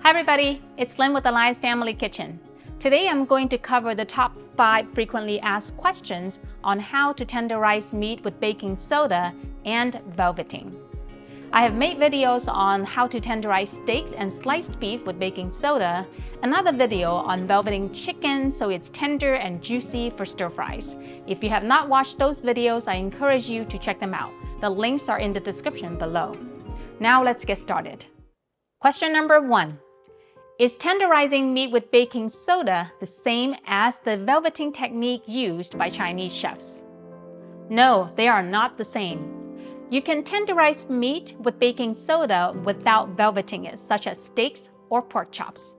Hi everybody, it's Lynn with Alliance Family Kitchen. Today I'm going to cover the top 5 frequently asked questions on how to tenderize meat with baking soda and velveting. I have made videos on how to tenderize steaks and sliced beef with baking soda, another video on velveting chicken so it's tender and juicy for stir fries. If you have not watched those videos, I encourage you to check them out. The links are in the description below. Now let's get started. Question number 1. Is tenderizing meat with baking soda the same as the velveting technique used by Chinese chefs? No, they are not the same. You can tenderize meat with baking soda without velveting it, such as steaks or pork chops.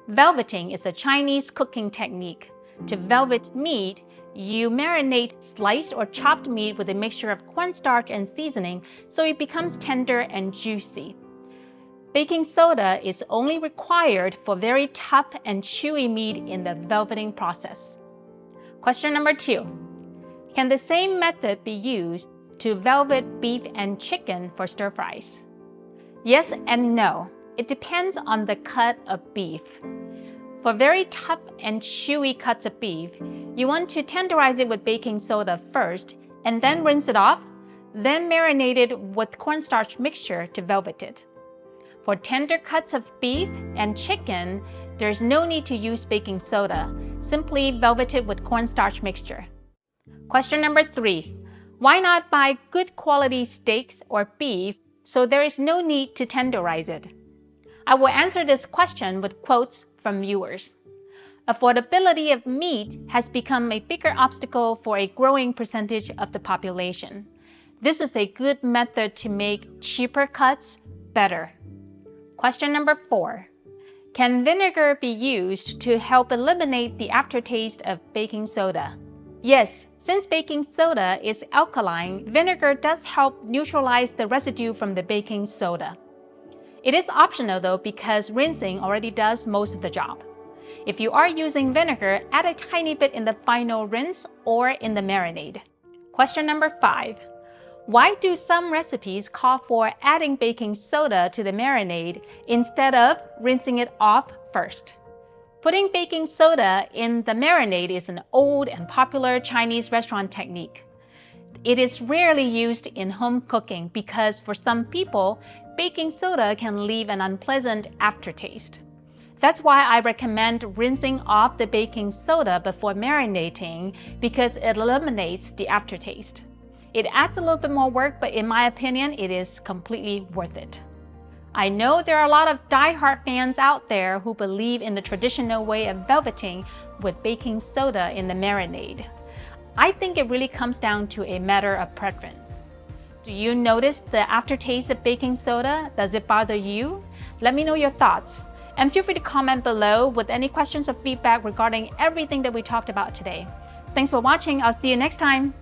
Velveting is a Chinese cooking technique. To velvet meat, you marinate sliced or chopped meat with a mixture of cornstarch and seasoning so it becomes tender and juicy. Baking soda is only required for very tough and chewy meat in the velveting process. Question number 2. Can the same method be used to velvet beef and chicken for stir fries? Yes and no. It depends on the cut of beef. For very tough and chewy cuts of beef, you want to tenderize it with baking soda first and then rinse it off, then marinate it with cornstarch mixture to velvet it. For tender cuts of beef and chicken, there's no need to use baking soda. Simply velvet it with cornstarch mixture. Question number 3. Why not buy good quality steaks or beef so there is no need to tenderize it? I will answer this question with quotes from viewers. Affordability of meat has become a bigger obstacle for a growing percentage of the population. This is a good method to make cheaper cuts better. Question number 4. Can vinegar be used to help eliminate the aftertaste of baking soda? Yes, since baking soda is alkaline, vinegar does help neutralize the residue from the baking soda. It is optional though because rinsing already does most of the job. If you are using vinegar, add a tiny bit in the final rinse or in the marinade. Question number 5. Why do some recipes call for adding baking soda to the marinade instead of rinsing it off first? Putting baking soda in the marinade is an old and popular Chinese restaurant technique. It is rarely used in home cooking because for some people, baking soda can leave an unpleasant aftertaste. That's why I recommend rinsing off the baking soda before marinating because it eliminates the aftertaste. It adds a little bit more work, but in my opinion, it is completely worth it. I know there are a lot of die-hard fans out there who believe in the traditional way of velveting with baking soda in the marinade. I think it really comes down to a matter of preference. Do you notice the aftertaste of baking soda? Does it bother you? Let me know your thoughts. And feel free to comment below with any questions or feedback regarding everything that we talked about today. Thanks for watching. I'll see you next time.